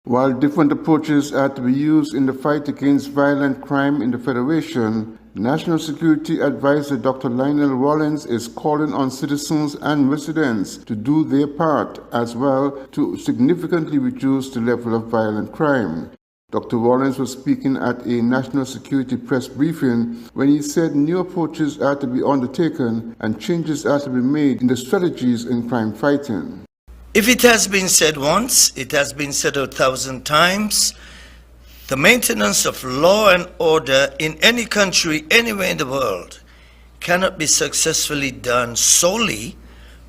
While different approaches are to be used in the fight against violent crime in the Federation, National Security Advisor Dr. Lionel Rawlins is calling on citizens and residents to do their part as well to significantly reduce the level of violent crime. Dr. Rawlins was speaking at a national security press briefing when he said new approaches are to be undertaken and changes are to be made in the strategies in crime fighting. If it has been said once, it has been said 1,000 times. The maintenance of law and order in any country, anywhere in the world, cannot be successfully done solely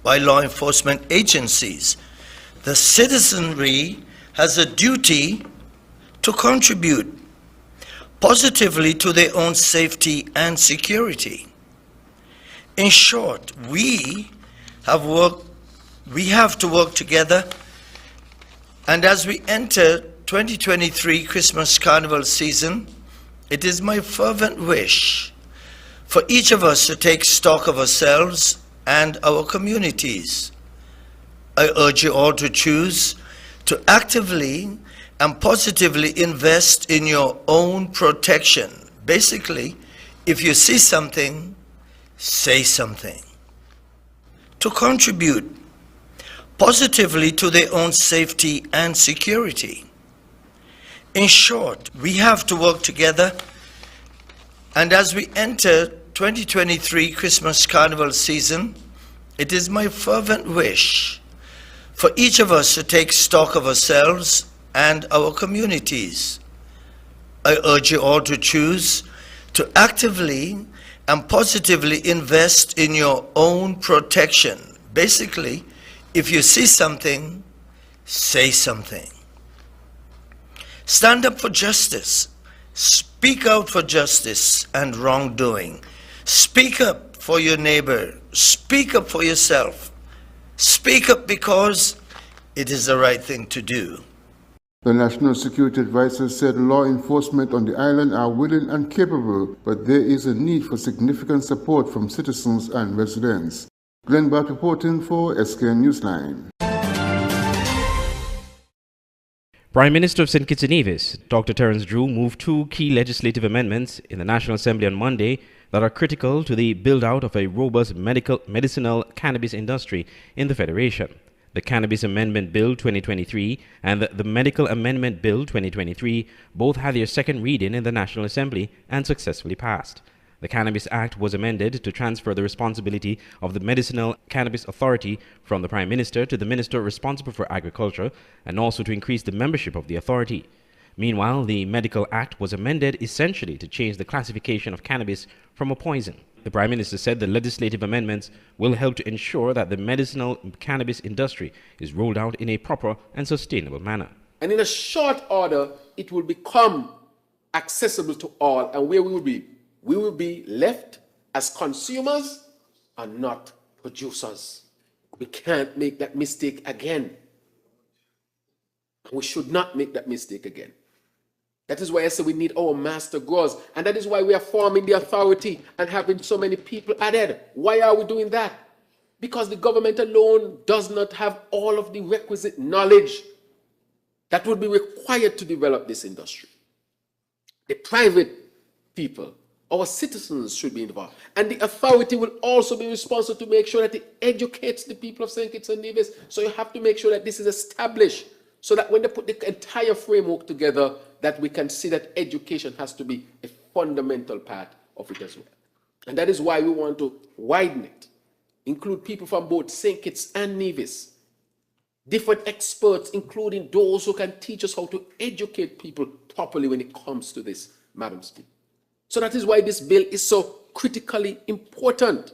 by law enforcement agencies. The citizenry has a duty to contribute positively to their own safety and security. In short, we have to work together, and as we enter 2023 Christmas Carnival season, it is my fervent wish for each of us to take stock of ourselves and our communities. I urge you all to choose to actively and positively invest in your own protection. Basically, if you see something, say something. To contribute positively to their own safety and security. In short, we have to work together, and as we enter 2023 Christmas Carnival season, it is my fervent wish for each of us to take stock of ourselves and our communities. I urge you all to choose to actively and positively invest in your own protection. Basically, if you see something, say something. Stand up for justice. Speak out for justice and wrongdoing. Speak up for your neighbor. Speak up for yourself. Speak up because it is the right thing to do. The National Security Advisor said law enforcement on the island are willing and capable, but there is a need for significant support from citizens and residents. Glenn Bart reporting for SKN Newsline. Prime Minister of St. Kitts and Nevis, Dr. Terence Drew, moved two key legislative amendments in the National Assembly on Monday that are critical to the build-out of a robust medicinal cannabis industry in the Federation. The Cannabis Amendment Bill 2023 and the Medical Amendment Bill 2023 both had their second reading in the National Assembly and successfully passed. The Cannabis Act was amended to transfer the responsibility of the Medicinal Cannabis Authority from the Prime Minister to the Minister responsible for Agriculture, and also to increase the membership of the authority. Meanwhile, the Medical Act was amended essentially to change the classification of cannabis from a poison. The Prime Minister said the legislative amendments will help to ensure that the medicinal cannabis industry is rolled out in a proper and sustainable manner. And in a short order, it will become accessible to all. And where we will be? We will be left as consumers and not producers. We can't make that mistake again. We should not make that mistake again. That is why I say we need our master growers. And that is why we are forming the authority and having so many people added. Why are we doing that? Because the government alone does not have all of the requisite knowledge that would be required to develop this industry. The private people, our citizens, should be involved. And the authority will also be responsible to make sure that it educates the people of St. Kitts and Nevis. So you have to make sure that this is established so that when they put the entire framework together, that we can see that education has to be a fundamental part of it as well. And that is why we want to widen it, include people from both St. Kitts and Nevis, different experts, including those who can teach us how to educate people properly when it comes to this, Madam Speaker. So that is why this bill is so critically important.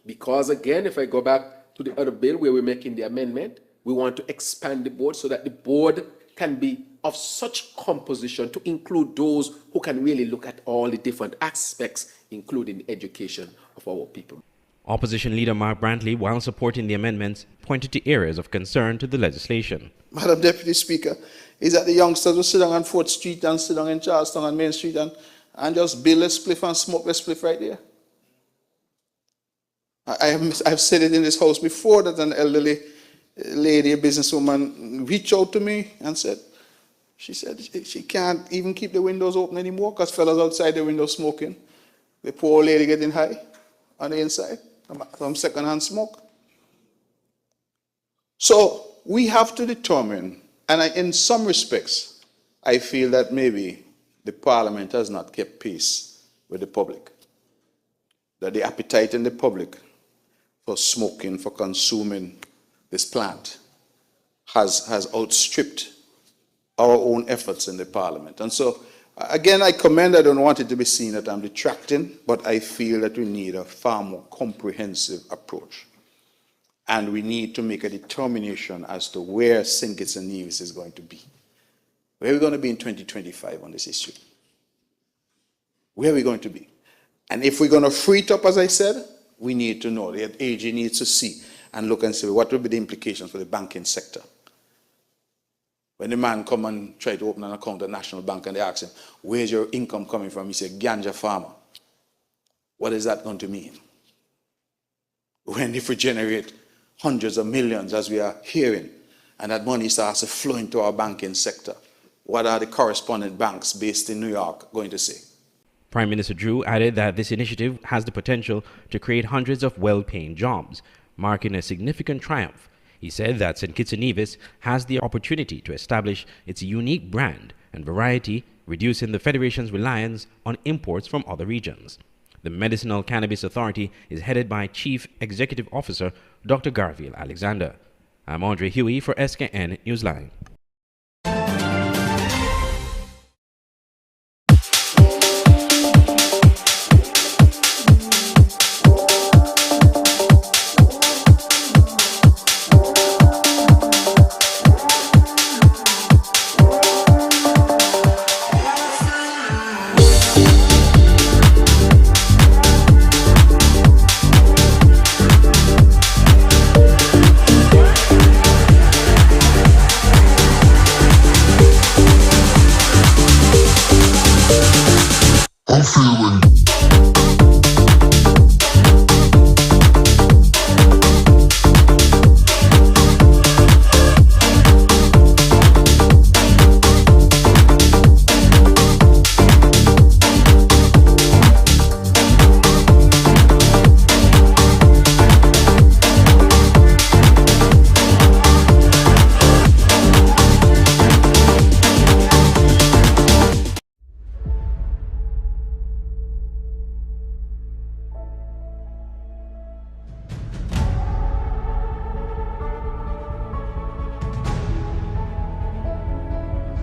Because again, if I go back to the other bill where we're making the amendment, we want to expand the board so that the board can be of such composition to include those who can really look at all the different aspects, including the education of our people. Opposition leader Mark Brantley, while supporting the amendments, pointed to areas of concern to the legislation. Madam Deputy Speaker, is that the youngsters will sit down on 4th Street and sit down in Charlestown and Main Street and just build a spliff and smoke a spliff right there. I've said it in this house before that an elderly lady, a businesswoman, reached out to me and said She said she can't even keep the windows open anymore because fellas outside the window smoking. The poor lady getting high on the inside from secondhand smoke. So we have to determine, and in some respects, I feel that maybe the Parliament has not kept pace with the public. That the appetite in the public for smoking, for consuming this plant has outstripped our own efforts in the Parliament. And so, again, I don't want it to be seen that I'm detracting, but I feel that we need a far more comprehensive approach. And we need to make a determination as to where St. Kitts and Nevis is going to be. Where are we going to be in 2025 on this issue? Where are we going to be? And if we're going to free it up, as I said, we need to know. The AG needs to see and look and see what will be the implications for the banking sector. When the man come and try to open an account at National Bank and they ask him, where's your income coming from? He said, ganja farmer. What is that going to mean? When if we generate hundreds of millions, as we are hearing, and that money starts to flow into our banking sector, what are the correspondent banks based in New York going to say? Prime Minister Drew added that this initiative has the potential to create hundreds of well-paying jobs, marking a significant triumph. He said that St. Kitts and Nevis has the opportunity to establish its unique brand and variety, reducing the Federation's reliance on imports from other regions. The Medicinal Cannabis Authority is headed by Chief Executive Officer Dr. Garfield Alexander. I'm Andre Huey for SKN Newsline.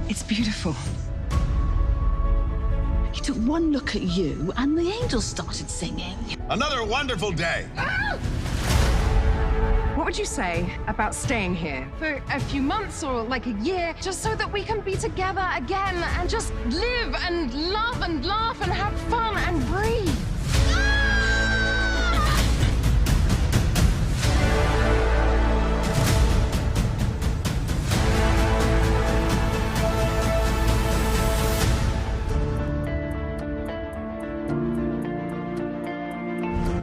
It's beautiful. He took one look at you and the angels started singing. Another wonderful day. What would you say about staying here for a few months or like a year, just so that we can be together again and just live and love and laugh and have fun and breathe?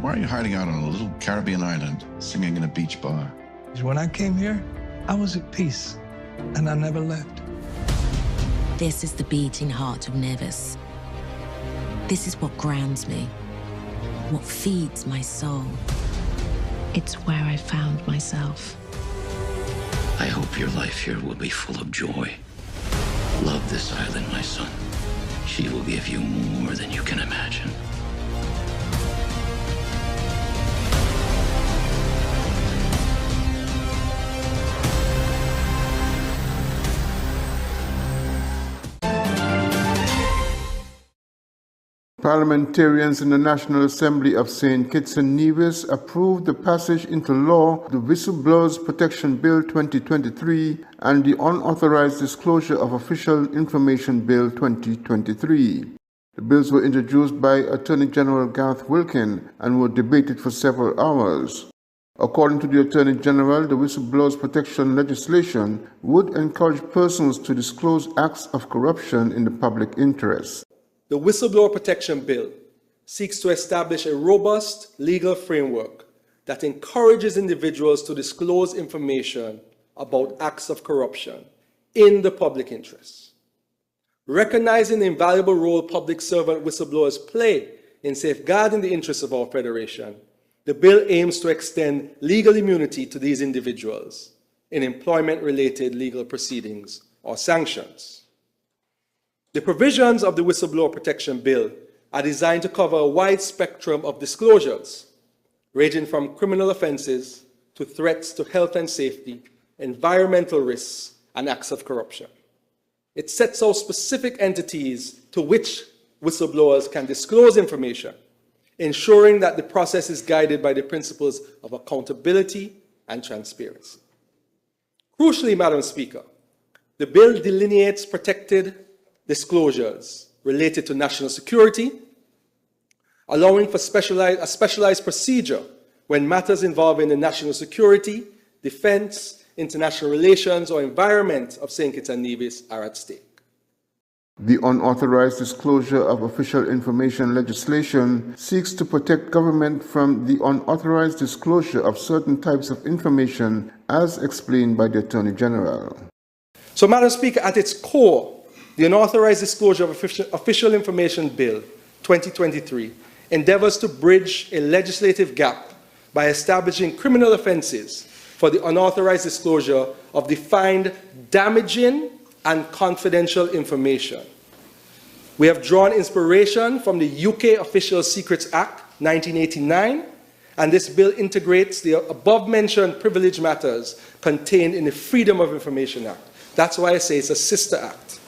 Why are you hiding out on a little Caribbean island, singing in a beach bar? When I came here, I was at peace, and I never left. This is the beating heart of Nevis. This is what grounds me, what feeds my soul. It's where I found myself. I hope your life here will be full of joy. Love this island, my son. She will give you more than you can imagine. Parliamentarians in the National Assembly of St. Kitts and Nevis approved the passage into law of the Whistleblowers Protection Bill 2023 and the Unauthorized Disclosure of Official Information Bill 2023. The bills were introduced by Attorney General Garth Wilkin and were debated for several hours. According to the Attorney General, the Whistleblowers Protection legislation would encourage persons to disclose acts of corruption in the public interest. The Whistleblower Protection Bill seeks to establish a robust legal framework that encourages individuals to disclose information about acts of corruption in the public interest. Recognizing the invaluable role public servant whistleblowers play in safeguarding the interests of our Federation, the bill aims to extend legal immunity to these individuals in employment-related legal proceedings or sanctions. The provisions of the Whistleblower Protection Bill are designed to cover a wide spectrum of disclosures, ranging from criminal offenses to threats to health and safety, environmental risks, and acts of corruption. It sets out specific entities to which whistleblowers can disclose information, ensuring that the process is guided by the principles of accountability and transparency. Crucially, Madam Speaker, the bill delineates protected disclosures related to national security, allowing for a specialized procedure when matters involving the national security, defense, international relations, or environment of St. Kitts and Nevis are at stake. The unauthorized disclosure of official information legislation seeks to protect government from the unauthorized disclosure of certain types of information, as explained by the Attorney General. So, Madam Speaker, at its core, the Unauthorized Disclosure of Official Information Bill 2023 endeavors to bridge a legislative gap by establishing criminal offenses for the unauthorized disclosure of defined damaging and confidential information. We have drawn inspiration from the UK Official Secrets Act 1989, and this bill integrates the above-mentioned privilege matters contained in the Freedom of Information Act. That's why I say it's a sister act.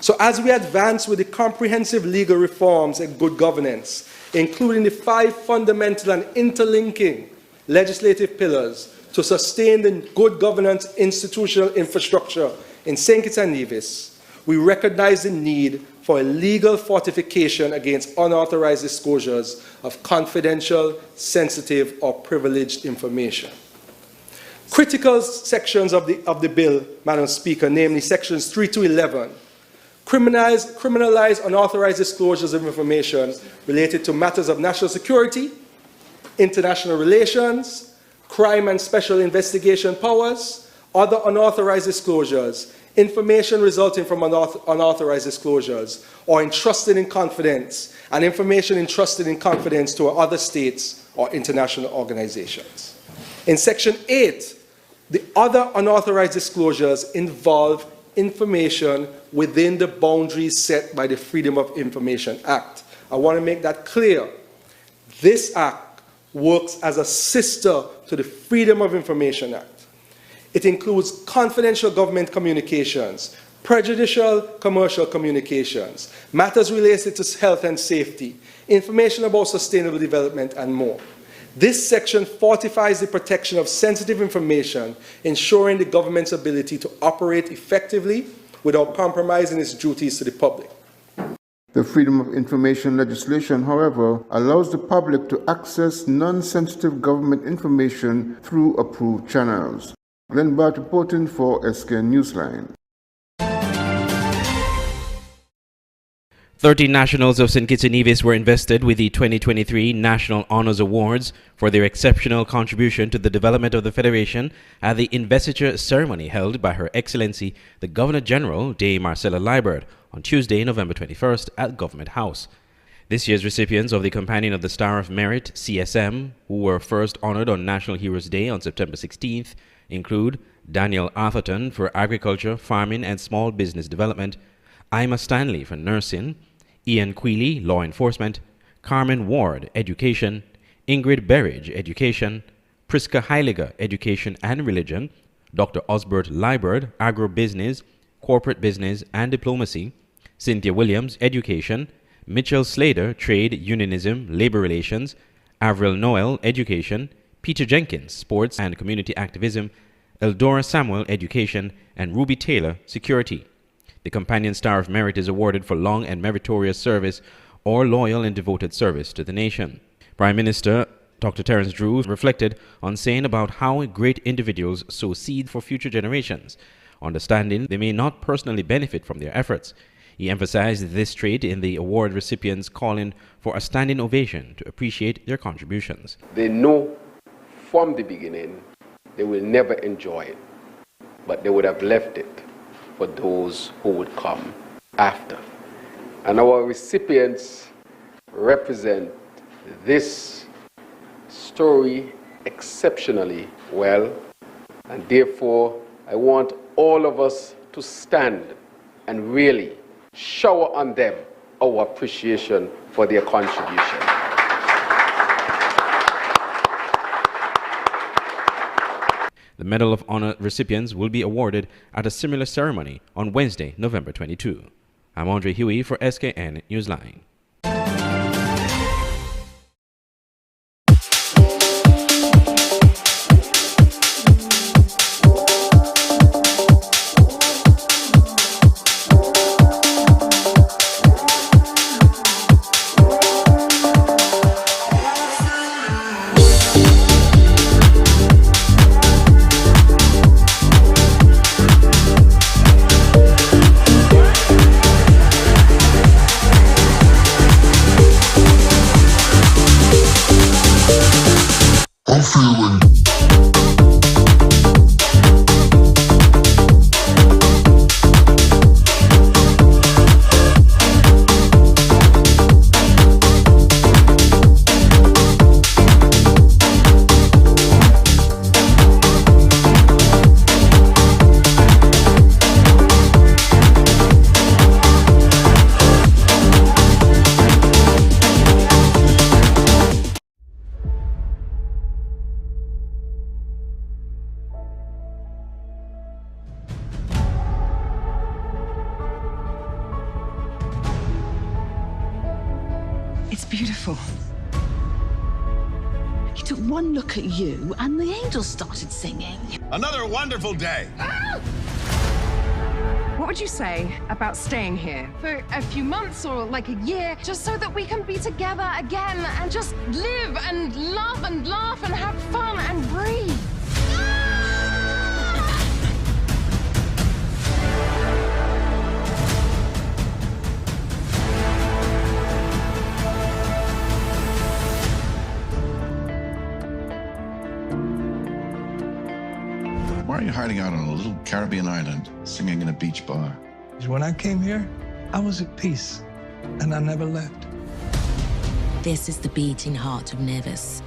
So as we advance with the comprehensive legal reforms and good governance, including the 5 fundamental and interlinking legislative pillars to sustain the good governance institutional infrastructure in St. Kitts and Nevis, we recognize the need for a legal fortification against unauthorized disclosures of confidential, sensitive, or privileged information. Critical sections of the bill, Madam Speaker, namely sections 3 to 11, criminalize unauthorized disclosures of information related to matters of national security, international relations, crime and special investigation powers, other unauthorized disclosures, information resulting from unauthorized disclosures, or entrusted in confidence, and information entrusted in confidence to other states or international organizations. In Section 8, the other unauthorized disclosures involve information within the boundaries set by the Freedom of Information Act. I want to make that clear. This act works as a sister to the Freedom of Information Act. It includes confidential government communications, prejudicial commercial communications, matters related to health and safety, information about sustainable development, and more. This section fortifies the protection of sensitive information, ensuring the government's ability to operate effectively without compromising its duties to the public. The Freedom of Information legislation, however, allows the public to access non-sensitive government information through approved channels. Glenn Bart reporting for SK Newsline. 13 nationals of St. Kitts and Nevis were invested with the 2023 National Honours Awards for their exceptional contribution to the development of the Federation at the investiture ceremony held by Her Excellency the Governor-General, Dame Marcella Liebert, on Tuesday, November 21st at Government House. This year's recipients of the Companion of the Star of Merit, CSM, who were first honoured on National Heroes Day on September 16th, include Daniel Atherton for Agriculture, Farming and Small Business Development, Ima Stanley for Nursing, Ian Quealy, Law Enforcement, Carmen Ward, Education, Ingrid Berridge, Education, Priska Heiliger, Education and Religion, Dr. Osbert Liebert, Agribusiness, Corporate Business and Diplomacy, Cynthia Williams, Education, Mitchell Slater, Trade, Unionism, Labor Relations, Avril Noel, Education, Peter Jenkins, Sports and Community Activism, Eldora Samuel, Education, and Ruby Taylor, Security. The Companion Star of Merit is awarded for long and meritorious service or loyal and devoted service to the nation. Prime Minister Dr. Terence Drew reflected on saying about how great individuals sow seed for future generations, understanding they may not personally benefit from their efforts. He emphasized this trait in the award recipients calling for a standing ovation to appreciate their contributions. They know from the beginning they will never enjoy it, but they would have left it for those who would come after. And our recipients represent this story exceptionally well, and therefore I want all of us to stand and really shower on them our appreciation for their contribution. The Medal of Honor recipients will be awarded at a similar ceremony on Wednesday, November 22. I'm Andre Huey for SKN Newsline. It's beautiful. He took one look at you and the angels started singing. Another wonderful day. What would you say about staying here for a few months or like a year, just so that we can be together again and just live and love and laugh and have fun and breathe? Why are you hiding out on a little Caribbean island, singing in a beach bar? When I came here, I was at peace, and I never left. This is the beating heart of Nevis.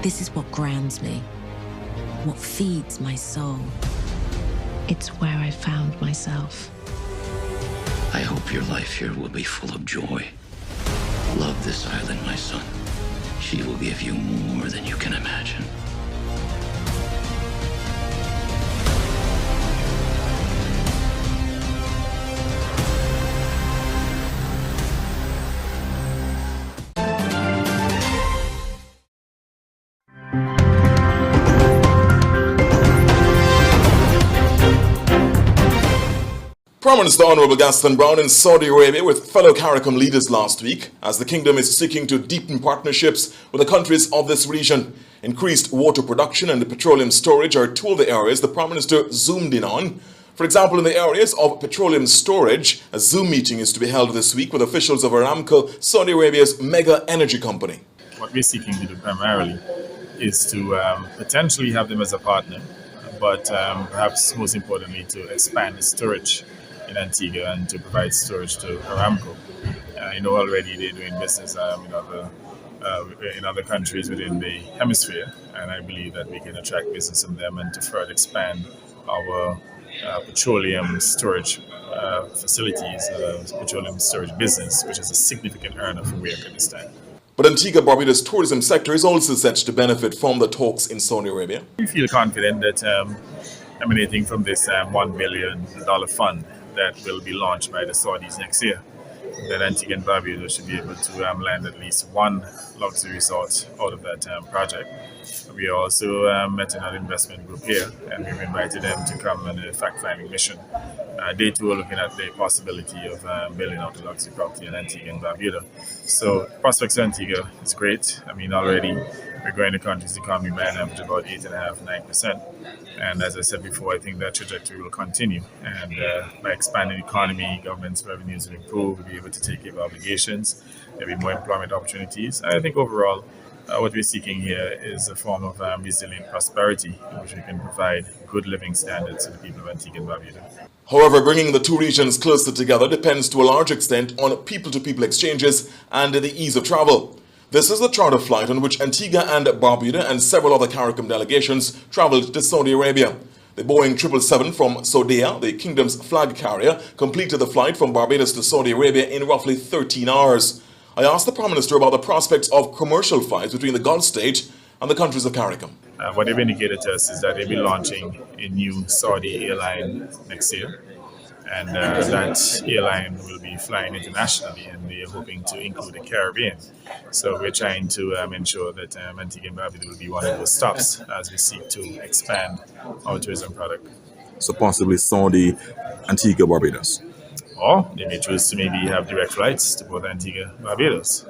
This is what grounds me, what feeds my soul. It's where I found myself. I hope your life here will be full of joy. Love this island, my son. She will give you more than you can imagine. Prime Minister Honorable Gaston Brown in Saudi Arabia with fellow CARICOM leaders last week as the kingdom is seeking to deepen partnerships with the countries of this region. Increased water production and petroleum storage are two of the areas the Prime Minister zoomed in on. For example, in the areas of petroleum storage, a Zoom meeting is to be held this week with officials of Aramco, Saudi Arabia's mega energy company. What we're seeking to do primarily is to potentially have them as a partner, but perhaps most importantly to expand the storage in Antigua and to provide storage to Aramco. I know already they're doing business in other countries within the hemisphere, and I believe that we can attract business from them and to further expand our petroleum storage facilities, petroleum storage business, which is a significant earner for Kurdistan. But Antigua Barbuda's tourism sector is also set to benefit from the talks in Saudi Arabia. We feel confident that emanating from this $1 billion fund that will be launched by the Saudis next year, that Antigua and Barbuda should be able to land at least one luxury resort out of that project. We also met another investment group here, and we've invited them to come on a fact-finding mission. They too are looking at the possibility of building out a luxury property in Antigua and Barbuda. So prospects for Antigua is great. I mean, already we're growing the country's economy by an average of about 8.5–9%. And as I said before, I think that trajectory will continue. And by expanding the economy, government's revenues will improve, we'll be able to take care of obligations, there'll be more employment opportunities. And I think overall, what we're seeking here is a form of resilient prosperity in which we can provide good living standards to the people of Antigua and Barbuda. However, bringing the two regions closer together depends to a large extent on people-to-people exchanges and the ease of travel. This is the charter flight on which Antigua and Barbuda and several other CARICOM delegations traveled to Saudi Arabia. The Boeing 777 from Saudia, the kingdom's flag carrier, completed the flight from Barbados to Saudi Arabia in roughly 13 hours. I asked the Prime Minister about the prospects of commercial flights between the Gulf state and the countries of CARICOM. What they've indicated to us is that they'll be launching a new Saudi airline next year. And that airline will be flying internationally, and we are hoping to include the Caribbean. So we're trying to ensure that Antigua and Barbuda will be one of those stops as we seek to expand our tourism product. So possibly Saudi, Antigua, Barbados. Or they may choose to maybe have direct flights to both Antigua and Barbados.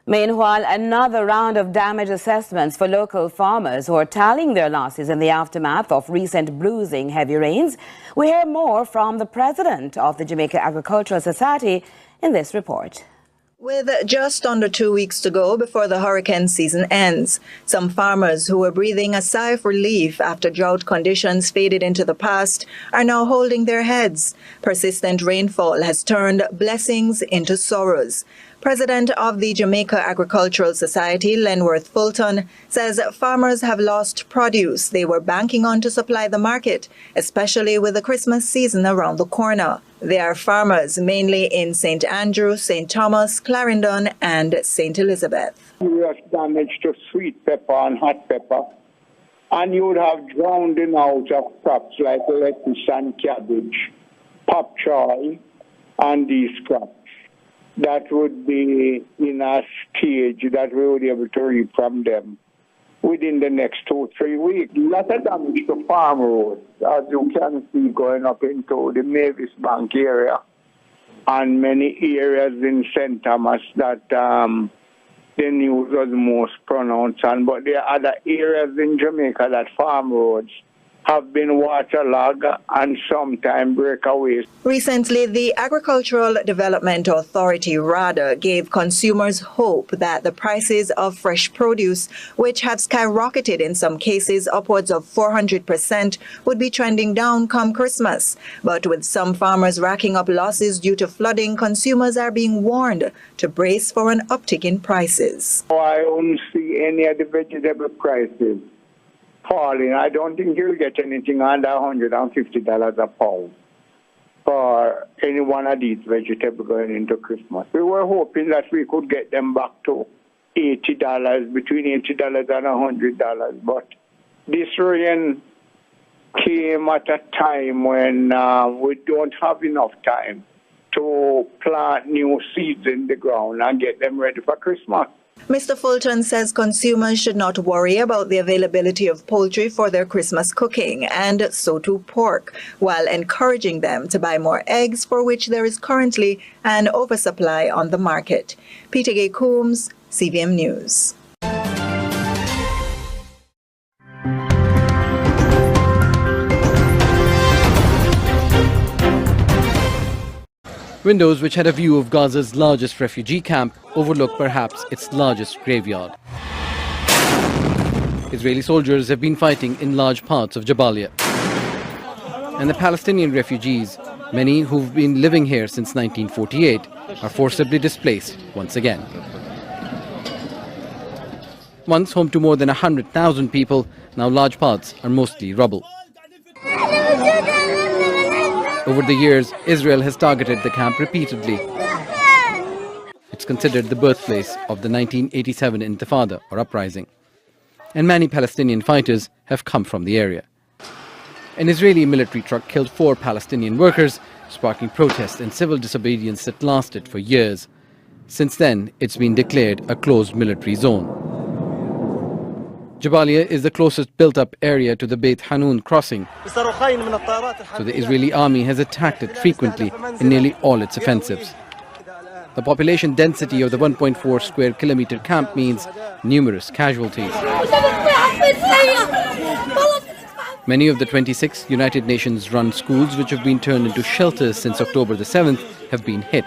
Meanwhile, another round of damage assessments for local farmers who are tallying their losses in the aftermath of recent bruising heavy rains. We hear more from the president of the Jamaica Agricultural Society in this report. With just under 2 weeks to go before the hurricane season ends, some farmers who were breathing a sigh of relief after drought conditions faded into the past are now holding their heads. Persistent rainfall has turned blessings into sorrows. President of the Jamaica Agricultural Society, Lenworth Fulton, says farmers have lost produce they were banking on to supply the market, especially with the Christmas season around the corner. They are farmers mainly in St. Andrew, St. Thomas, Clarendon, and St. Elizabeth. Serious damage to sweet pepper and hot pepper, and you would have drowning out of crops like lettuce and cabbage, pop choy, and these crops. That would be in a stage that we would be able to reap from them within the next 2-3 weeks. Lot of damage to farm roads, as you can see going up into the Mavis Bank area and many areas in St. Thomas that the news was most pronounced on. But there are other areas in Jamaica that farm roads have been waterlogged and sometimes breakaways. Recently, the Agricultural Development Authority, RADA, gave consumers hope that the prices of fresh produce, which have skyrocketed in some cases upwards of 400%, would be trending down come Christmas. But with some farmers racking up losses due to flooding, consumers are being warned to brace for an uptick in prices. I don't see any of the vegetable prices falling. I don't think you'll get anything under $150 a pound for any one of these vegetables going into Christmas. We were hoping that we could get them back to $80, between $80 and $100, but this rain came at a time when we don't have enough time to plant new seeds in the ground and get them ready for Christmas. Mr. Fulton says consumers should not worry about the availability of poultry for their Christmas cooking, and so too pork, while encouraging them to buy more eggs, for which there is currently an oversupply on the market. Peter Gay Coombs, CVM News. Windows which had a view of Gaza's largest refugee camp overlook perhaps its largest graveyard. Israeli soldiers have been fighting in large parts of Jabalia. And the Palestinian refugees, many who've been living here since 1948, are forcibly displaced once again. Once home to more than 100,000 people, now large parts are mostly rubble. Over the years, Israel has targeted the camp repeatedly. It's considered the birthplace of the 1987 Intifada, or uprising. And many Palestinian fighters have come from the area. An Israeli military truck killed 4 Palestinian workers, sparking protests and civil disobedience that lasted for years. Since then, it's been declared a closed military zone. Jabalia is the closest built-up area to the Beit Hanun crossing, so the Israeli army has attacked it frequently in nearly all its offensives. The population density of the 1.4 square kilometer camp means numerous casualties. Many of the 26 United Nations-run schools which have been turned into shelters since October the 7th have been hit.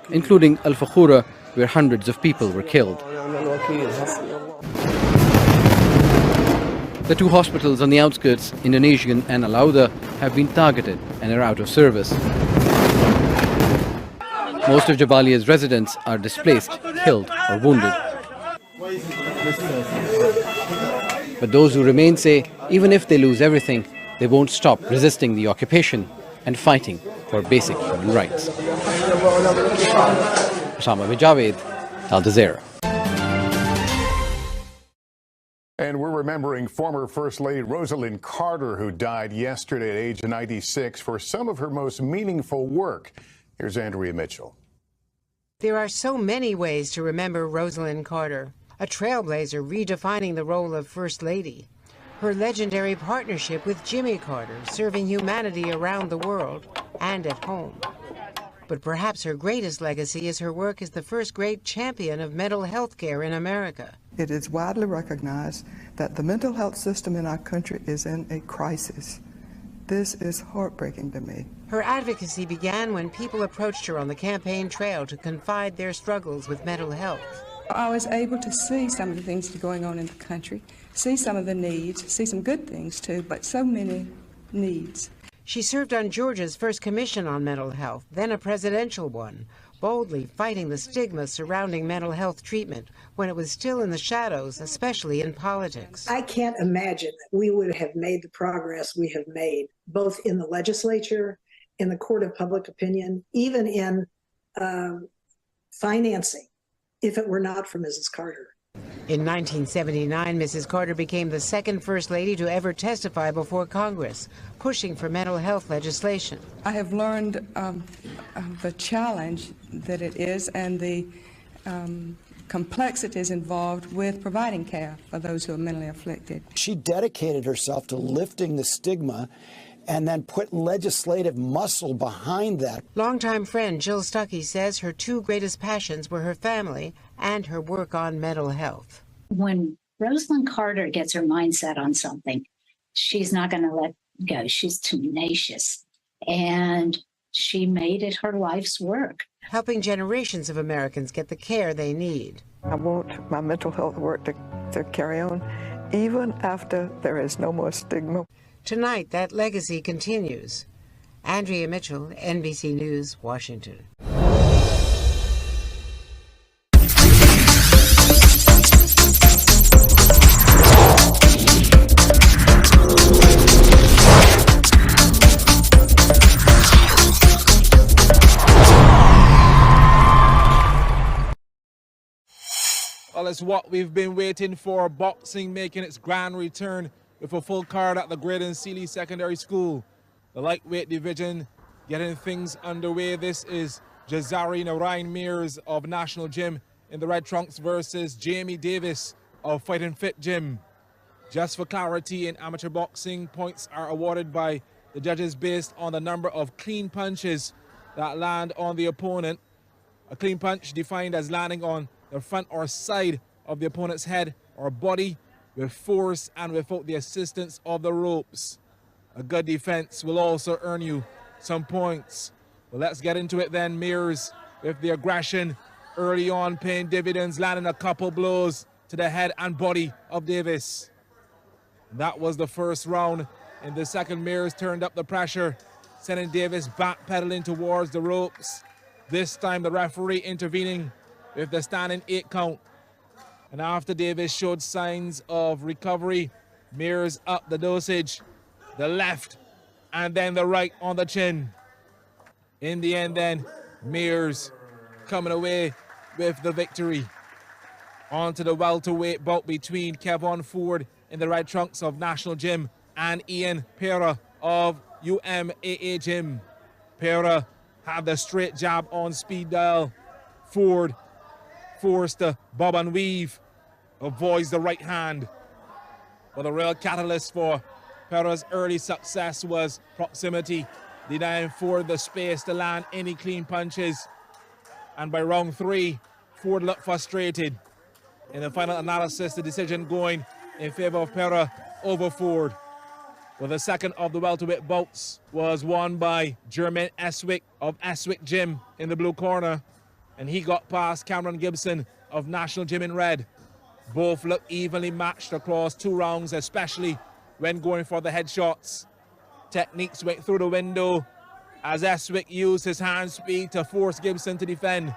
including Al Fakhura, where hundreds of people were killed. The two hospitals on the outskirts, Indonesian and Alauda, have been targeted and are out of service. Most of Jabalia's residents are displaced, killed or wounded. But those who remain say even if they lose everything, they won't stop resisting the occupation and fighting for basic human rights. Osama bin Javed, Al Jazeera. And we're remembering former First Lady Rosalind Carter, who died yesterday at age 96 for some of her most meaningful work. Here's Andrea Mitchell. There are so many ways to remember Rosalind Carter, a trailblazer redefining the role of First Lady. Her legendary partnership with Jimmy Carter, serving humanity around the world and at home. But perhaps her greatest legacy is her work as the first great champion of mental health care in America. It is widely recognized that the mental health system in our country is in a crisis. This is heartbreaking to me. Her advocacy began when people approached her on the campaign trail to confide their struggles with mental health. I was able to see some of the things that are going on in the country, see some of the needs, see some good things too, but so many needs. She served on Georgia's first commission on mental health, then a presidential one, boldly fighting the stigma surrounding mental health treatment when it was still in the shadows, especially in politics. I can't imagine that we would have made the progress we have made, both in the legislature, in the court of public opinion, even in financing, if it were not for Mrs. Carter. In 1979, Mrs. Carter became the second First Lady to ever testify before Congress, pushing for mental health legislation. I have learned the challenge that it is and the complexities involved with providing care for those who are mentally afflicted. She dedicated herself to lifting the stigma and then put legislative muscle behind that. Longtime friend Jill Stuckey says her two greatest passions were her family and her work on mental health. When Rosalind Carter gets her mindset on something, she's not going to let go. She's tenacious, and she made it her life's work. Helping generations of Americans get the care they need. I want my mental health work to carry on, even after there is no more stigma. Tonight, that legacy continues. Andrea Mitchell, NBC News, Washington. Well, it's what we've been waiting for. Boxing making its grand return with a full card at the Graydon Seeley Secondary School. The lightweight division getting things underway. This is Jazari Narayan Mears of National Gym in the red trunks versus Jamie Davis of Fighting Fit Gym. Just for clarity, in amateur boxing, points are awarded by the judges based on the number of clean punches that land on the opponent. A clean punch defined as landing on the front or side of the opponent's head or body with force and without the assistance of the ropes. A good defense will also earn you some points. Well, let's get into it then. Mears with the aggression early on, paying dividends, landing a couple blows to the head and body of Davis. That was the first round. In the second, Mears turned up the pressure, sending Davis backpedaling towards the ropes. This time the referee intervening with the standing 8 count. And after Davis showed signs of recovery, Mears up the dosage, the left and then the right on the chin. In the end then, Mears coming away with the victory. On to the welterweight bout between Kevon Ford in the red trunks of National Gym and Ian Pera of UMAA Gym. Pera had the straight jab on speed dial. Ford forced the bob and weave, avoids the right hand. But the real catalyst for Pera's early success was proximity, denying Ford the space to land any clean punches. And by round 3, Ford looked frustrated. In the final analysis, the decision going in favor of Pera over Ford. Well, the second of the welterweight bouts was won by Jermaine Eswick of Eswick Gym in the blue corner. and he got past Cameron Gibson of National Gym in red. Both look evenly matched across 2 rounds, especially when going for the headshots. Techniques went through the window as Eswick used his hand speed to force Gibson to defend.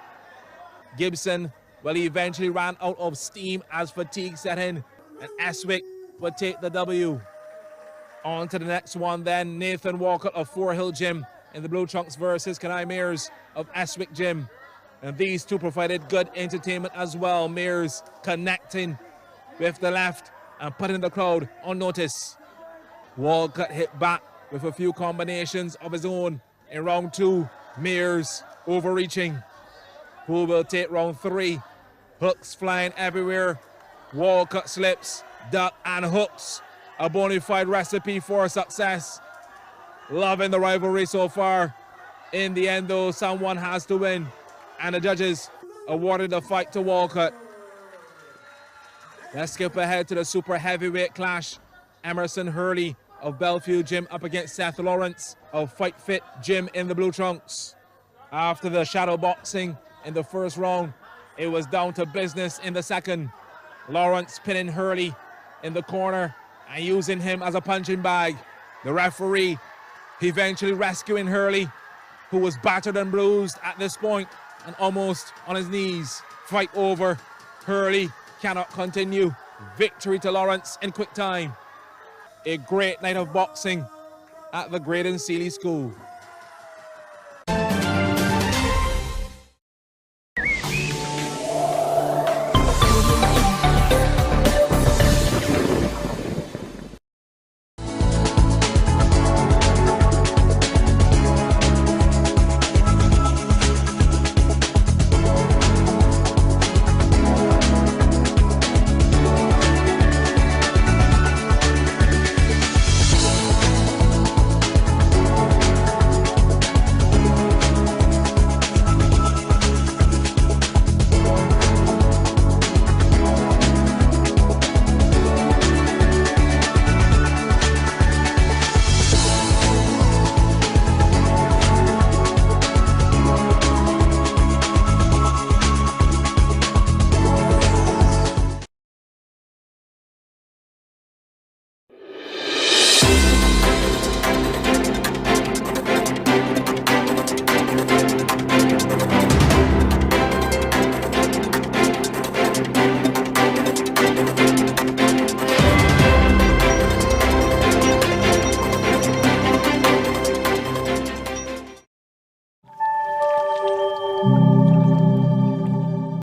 Gibson, well, he eventually ran out of steam as fatigue set in, and Eswick would take the W. On to the next one then, Nathan Walcott of Forehill Gym in the blue trunks versus Kanai Mears of Eswick Gym. And these two provided good entertainment as well. Mears connecting with the left and putting the crowd on notice. Walcott hit back with a few combinations of his own in round 2. Mears overreaching. Who will take round 3? Hooks flying everywhere. Walcott slips, duck and hooks. A bona fide recipe for success. Loving the rivalry so far. In the end though, someone has to win, and the judges awarded the fight to Walcott. Let's skip ahead to the super heavyweight clash. Emerson Hurley of Bellevue Gym up against Seth Lawrence of Fight Fit Gym in the blue trunks. After the shadow boxing in the first round, it was down to business in the second. Lawrence pinning Hurley in the corner and using him as a punching bag. The referee eventually rescuing Hurley, who was battered and bruised at this point and almost on his knees. Fight over. Hurley cannot continue. Victory to Lawrence in quick time. A great night of boxing at the Graydon Seeley School.